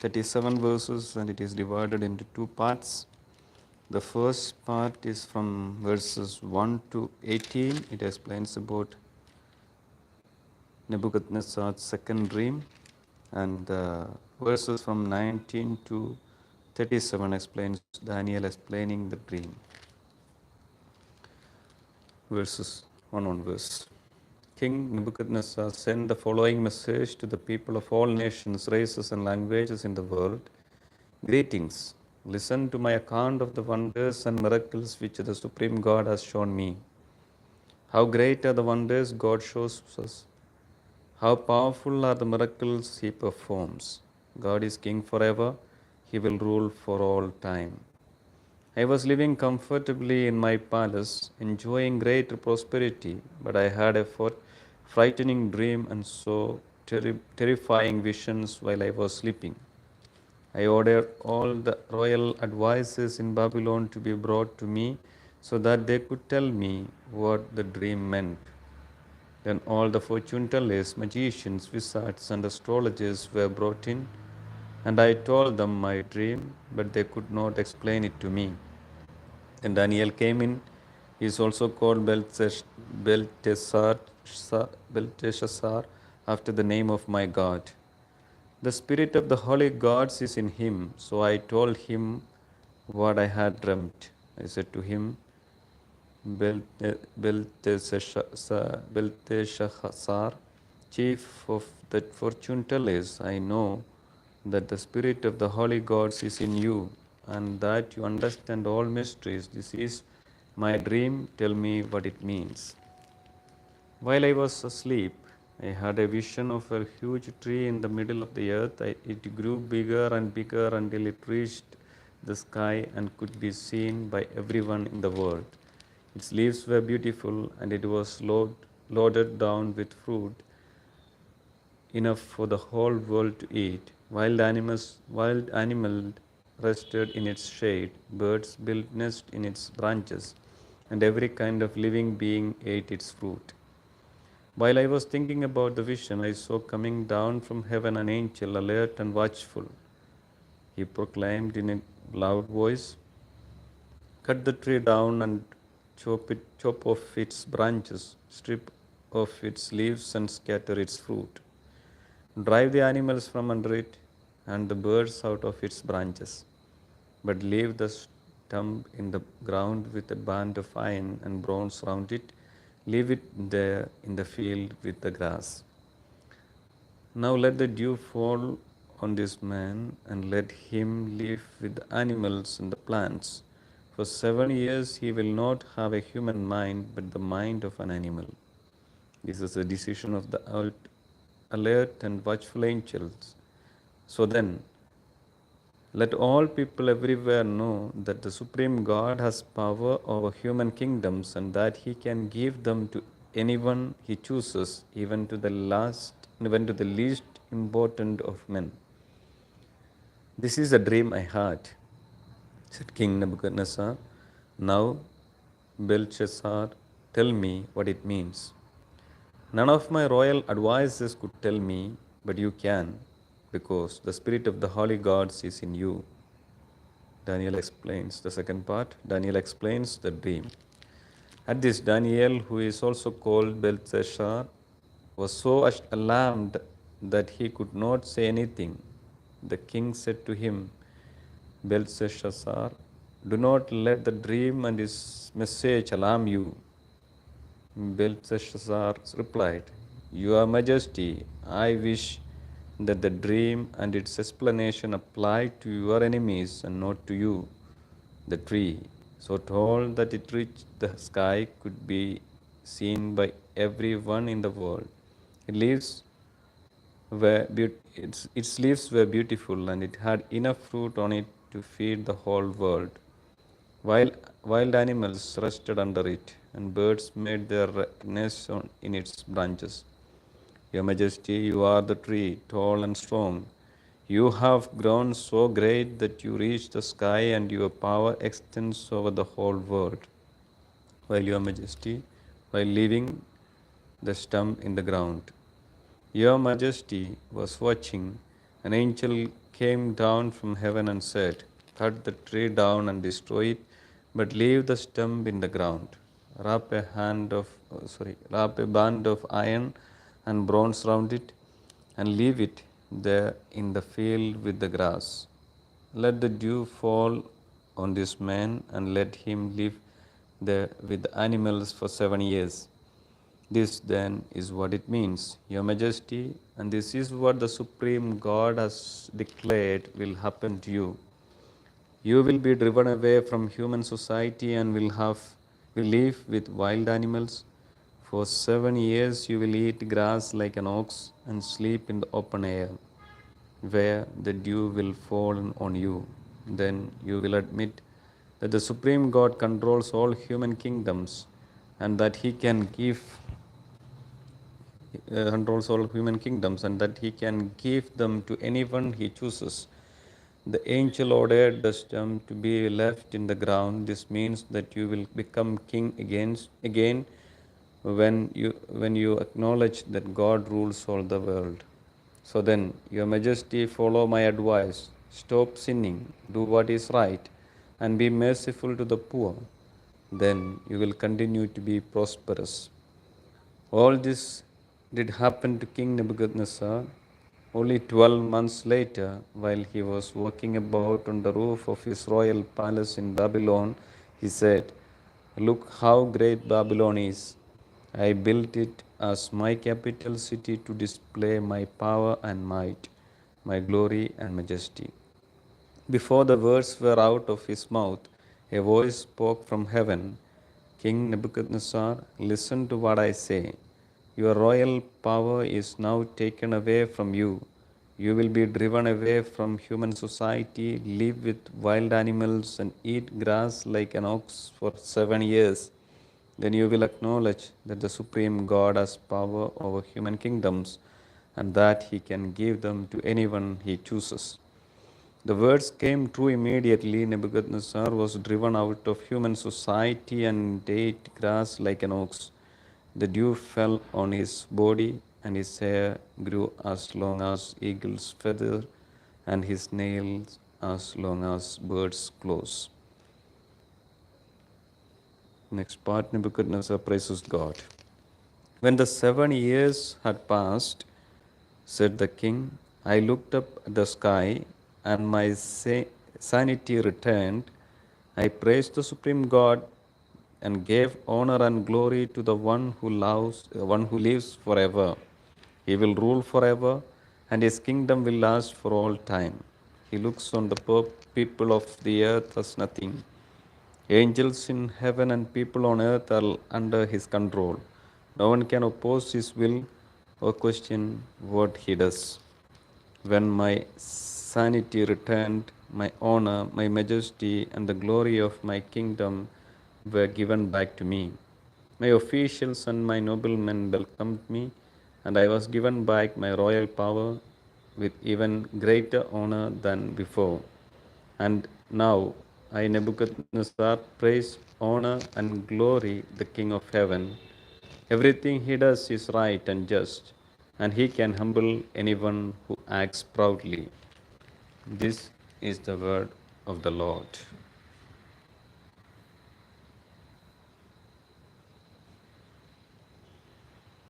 37 verses, and it is divided into two parts. The first part is from verses 1 to 18. It explains about Nebuchadnezzar's second dream, and verses from 19 to 37 explains Daniel explaining the dream. Verses 1 onwards. King Nebuchadnezzar sent the following message to the people of all nations, races, and languages in the world. Greetings. Listen to my account of the wonders and miracles which the Supreme God has shown me. How great are the wonders God shows us. How powerful are the miracles he performs. God is king forever. He will rule for all time. I was living comfortably in my palace, enjoying great prosperity, but I had a frightening dream and saw terrifying visions while I was sleeping. I ordered all the royal advisors in Babylon to be brought to me so that they could tell me what the dream meant. Then all the fortune tellers, magicians, wizards, and astrologers were brought in, and I told them my dream, but they could not explain it to me. Then Daniel came in. He is also called Belteshazzar, after the name of my God. The spirit of the holy gods is in him. So I told him what I had dreamt. I said to him, Belteshazzar, chief of the fortune tellers, I know that the spirit of the holy gods is in you, and that you understand all mysteries. This is my dream. Tell me what it means. While I was asleep, I had a vision of a huge tree in the middle of the earth. It grew bigger and bigger until it reached the sky and could be seen by everyone in the world. Its leaves were beautiful, and it was loaded down with fruit enough for the whole world to eat. Wild animals rested in its shade, birds built nests in its branches, and every kind of living being ate its fruit. While I was thinking about the vision, I saw coming down from heaven an angel, alert and watchful. He proclaimed in a loud voice, "Cut the tree down and chop off its branches, strip off its leaves and scatter its fruit. Drive the animals from under it and the birds out of its branches, but leave the stump in the ground with a band of iron and bronze round it. Leave it there in the field with the grass. Now let the dew fall on this man, and let him live with the animals and the plants. For 7 years he will not have a human mind, but the mind of an animal." This is a decision of the alert and watchful angels. So then, let all people everywhere know that the Supreme God has power over human kingdoms, and that he can give them to anyone he chooses, even to the least important of men. "This is a dream I had," said King Nebuchadnezzar. "Now, Belshazzar, tell me what it means." "None of my royal advisors could tell me, but you can, because the spirit of the holy gods is in you." Daniel explains the second part. Daniel explains the dream. At this, Daniel, who is also called Belteshazzar, was so alarmed that he could not say anything. The king said to him, "Belteshazzar, do not let the dream and its message alarm you." Belteshazzar replied, "Your Majesty, I wish that the dream and its explanation applied to your enemies and not to you. The tree, so tall that it reached the sky, could be seen by everyone in the world. Its leaves were beautiful, and it had enough fruit on it to feed the whole world. Wild animals rested under it, and birds made their nests in its branches. Your Majesty, you are the tree, tall and strong. You have grown so great that you reach the sky, and your power extends over the whole world. While Your Majesty, while leaving the stump in the ground. Your Majesty was watching, An angel came down from heaven and said, "Cut the tree down and destroy it, but leave the stump in the ground. Wrap a band of iron and bronze round it, and leave it there in the field with the grass. Let the dew fall on this man, and let him live there with the animals for 7 years. This then is what it means, Your Majesty, and this is what the Supreme God has declared will happen to you. You will be driven away from human society and will live with wild animals. For 7 years you will eat grass like an ox and sleep in the open air, where the dew will fall on you. Then you will admit that the Supreme God controls all human kingdoms and that He can controls all human kingdoms and that He can give them to anyone He chooses. The angel ordered the stump to be left in the ground. This means that you will become king again when you acknowledge that God rules all the world. So then, Your Majesty, follow my advice. Stop sinning, do what is right, and be merciful to the poor. Then you will continue to be prosperous. All this did happen to King Nebuchadnezzar. Only 12 months later, while he was walking about on the roof of his royal palace in Babylon, he said, "Look how great Babylon is. I built it as my capital city to display my power and might, my glory and majesty." Before the words were out of his mouth, a voice spoke from heaven, "King Nebuchadnezzar, listen to what I say. Your royal power is now taken away from you. You will be driven away from human society, live with wild animals, and eat grass like an ox for 7 years. Then you will acknowledge that the Supreme God has power over human kingdoms and that He can give them to anyone He chooses." The words came true immediately. Nebuchadnezzar was driven out of human society and ate grass like an ox. The dew fell on his body, and his hair grew as long as eagle's feather, and his nails as long as bird's claws. Next part, Nebuchadnezzar praises God. When the 7 years had passed, said the king, I looked up at the sky, and my sanity returned. I praised the Supreme God and gave honor and glory to the one who lives forever. He will rule forever, and his kingdom will last for all time. He looks on the poor people of the earth as nothing. Angels in heaven and people on earth are under his control. No one can oppose his will or question what he does. When my sanity returned, my honor, my majesty, and the glory of my kingdom were given back to me. My officials and my noblemen welcomed me, and I was given back my royal power with even greater honor than before. And now I, Nebuchadnezzar, praise, honor, and glory the King of heaven. Everything he does is right and just, and he can humble anyone who acts proudly. This is the word of the Lord.